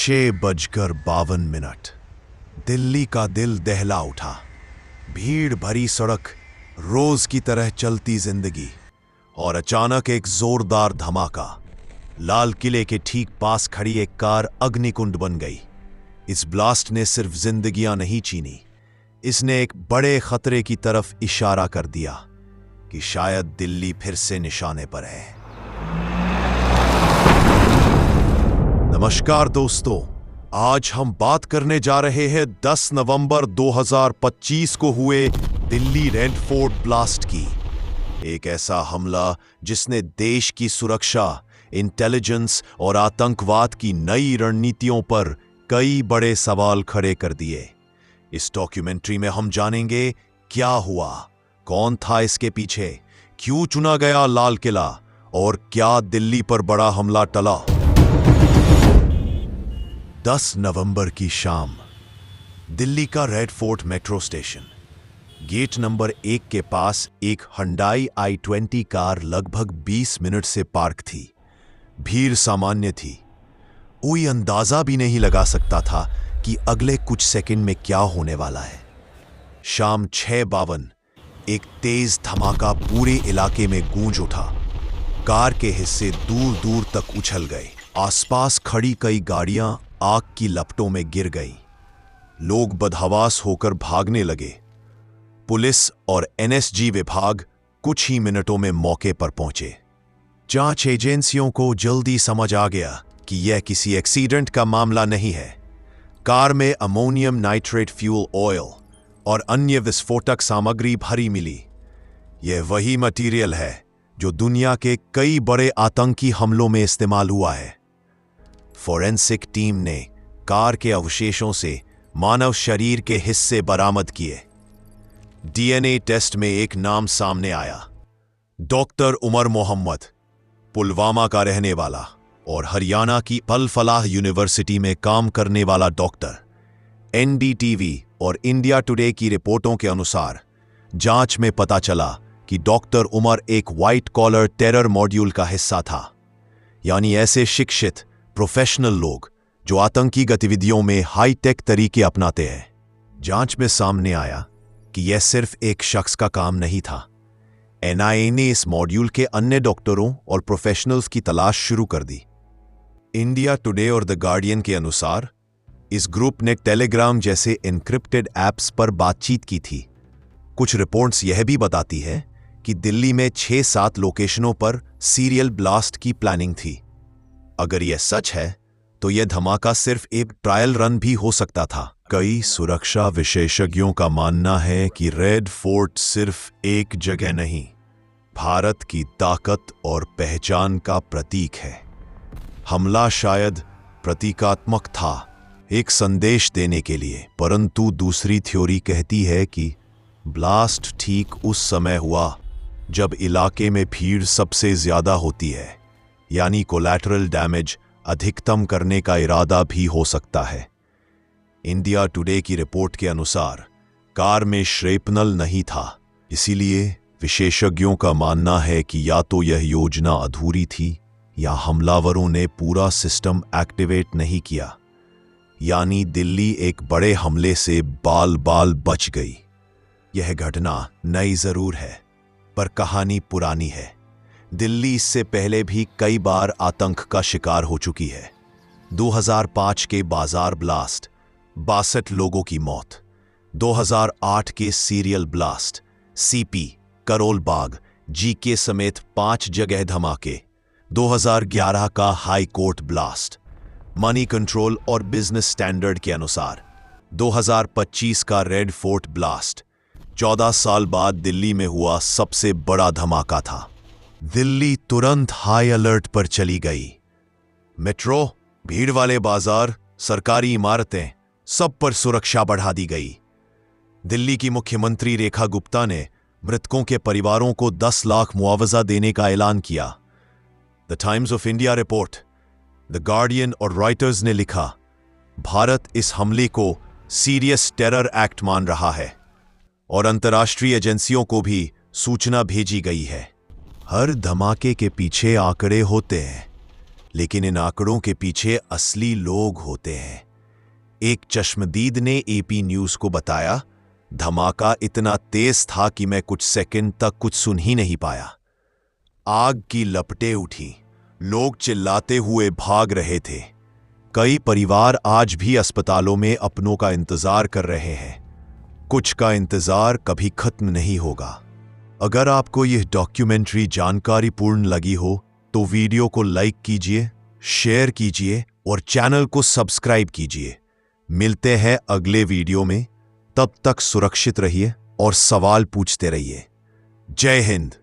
6:52। दिल्ली का दिल दहला उठा। भीड़ भरी सड़क, रोज की तरह चलती जिंदगी, और अचानक एक जोरदार धमाका। लाल किले के ठीक पास खड़ी एक कार अग्निकुंड बन गई। इस ब्लास्ट ने सिर्फ जिंदगियां नहीं छीनी, इसने एक बड़े खतरे की तरफ इशारा कर दिया कि शायद दिल्ली फिर से निशाने पर है। नमस्कार दोस्तों, आज हम बात करने जा रहे हैं 10 नवंबर 2025 को हुए दिल्ली रेड फोर्ट ब्लास्ट की। एक ऐसा हमला जिसने देश की सुरक्षा, इंटेलिजेंस और आतंकवाद की नई रणनीतियों पर कई बड़े सवाल खड़े कर दिए। इस डॉक्यूमेंट्री में हम जानेंगे क्या हुआ, कौन था इसके पीछे, क्यों चुना गया लाल किला, और क्या दिल्ली पर बड़ा हमला टला। 10 नवंबर की शाम, दिल्ली का Red Fort metro station. Gate number 1 के पास एक Hyundai i20 कार लगभग 20 मिनट से पार्क थी। भीड़ सामान्य थी, कोई अंदाजा भी नहीं लगा सकता था कि अगले कुछ सेकंड में क्या होने वाला है। शाम 6:52, एक तेज धमाका पूरे इलाके में गूंज उठा। कार के हिस्से दूर दूर तक उछल गए। आसपास खड़ी कई गाड़ियां आग की लपटों में गिर गई। लोग बदहवास होकर भागने लगे। पुलिस और NSG विभाग कुछ ही मिनटों में मौके पर पहुंचे। जांच एजेंसियों को जल्दी समझ आ गया कि यह किसी एक्सीडेंट का मामला नहीं है। कार में अमोनियम नाइट्रेट फ्यूल ऑयल और अन्य विस्फोटक सामग्री भरी मिली। यह वही मटेरियल है जो दुनिया के कई बड़े आतंकी हमलों में इस्तेमाल हुआ है। फोरेंसिक टीम ने कार के अवशेषों से मानव शरीर के हिस्से बरामद किए। DNA टेस्ट में एक नाम सामने आया, डॉक्टर उमर मोहम्मद, पुलवामा का रहने वाला और हरियाणा की अल फलाह यूनिवर्सिटी में काम करने वाला डॉक्टर। NDTV और इंडिया टुडे की रिपोर्टों के अनुसार जांच में पता चला कि डॉक्टर उमर एक व्हाइट कॉलर टेरर मॉड्यूल का हिस्सा था, यानी ऐसे शिक्षित प्रोफेशनल लोग जो आतंकी गतिविधियों में हाईटेक तरीके अपनाते हैं। जांच में सामने आया कि यह सिर्फ एक शख्स का काम नहीं था। NIA ने इस मॉड्यूल के अन्य डॉक्टरों और प्रोफेशनल्स की तलाश शुरू कर दी। इंडिया टुडे और द गार्डियन के अनुसार इस ग्रुप ने टेलीग्राम जैसे एन्क्रिप्टेड ऐप्स पर बातचीत की थी। कुछ रिपोर्ट्स यह भी बताती है कि दिल्ली में 6-7 लोकेशनों पर सीरियल ब्लास्ट की प्लानिंग थी। अगर यह सच है तो यह धमाका सिर्फ एक ट्रायल रन भी हो सकता था। कई सुरक्षा विशेषज्ञों का मानना है कि रेड फोर्ट सिर्फ एक जगह नहीं, भारत की ताकत और पहचान का प्रतीक है। हमला शायद प्रतीकात्मक था, एक संदेश देने के लिए, परंतु दूसरी थ्योरी कहती है कि ब्लास्ट ठीक उस समय हुआ जब इलाके में भीड़ सबसे ज्यादा होती है, यानी कोलैटरल डैमेज अधिकतम करने का इरादा भी हो सकता है। इंडिया टुडे की रिपोर्ट के अनुसार कार में श्रेपनल नहीं था, इसीलिए विशेषज्ञों का मानना है कि या तो यह योजना अधूरी थी या हमलावरों ने पूरा सिस्टम एक्टिवेट नहीं किया, यानी दिल्ली एक बड़े हमले से बाल बाल बच गई। यह घटना नई जरूर है, पर कहानी पुरानी है। दिल्ली इससे पहले भी कई बार आतंक का शिकार हो चुकी है। 2005 के बाजार ब्लास्ट, 62 लोगों की मौत। 2008 के serial blast, CP, Karol Bagh, GK समेत 5 जगह धमाके। 2011 का high court blast. Money control और बिजनेस स्टैंडर्ड के अनुसार 2025 का रेड फोर्ट ब्लास्ट 14 साल बाद दिल्ली में हुआ सबसे बड़ा धमाका था। दिल्ली तुरंत हाई अलर्ट पर चली गई। मेट्रो, भीड़ वाले बाजार, सरकारी इमारतें, सब पर सुरक्षा बढ़ा दी गई। दिल्ली की मुख्यमंत्री रेखा गुप्ता ने मृतकों के परिवारों को 10 लाख मुआवजा देने का ऐलान किया। The times of India report, the guardian और रॉयटर्स ने लिखा, भारत इस हमले को सीरियस टेरर एक्ट मान रहा है और अंतर्राष्ट्रीय एजेंसियों को भी सूचना भेजी गई है। हर धमाके के पीछे आंकड़े होते हैं, लेकिन इन आंकड़ों के पीछे असली लोग होते हैं। एक चश्मदीद ने एपी न्यूज को बताया, धमाका इतना तेज था कि मैं कुछ सेकंड तक कुछ सुन ही नहीं पाया। आग की लपटें उठी, लोग चिल्लाते हुए भाग रहे थे। कई परिवार आज भी अस्पतालों में अपनों का इंतजार कर रहे हैं। कुछ का इंतजार कभी खत्म नहीं होगा। अगर आपको यह डॉक्यूमेंट्री जानकारीपूर्ण लगी हो तो वीडियो को लाइक कीजिए, शेयर कीजिए और चैनल को सब्सक्राइब कीजिए। मिलते हैं अगले वीडियो में। तब तक सुरक्षित रहिए और सवाल पूछते रहिए। जय हिंद।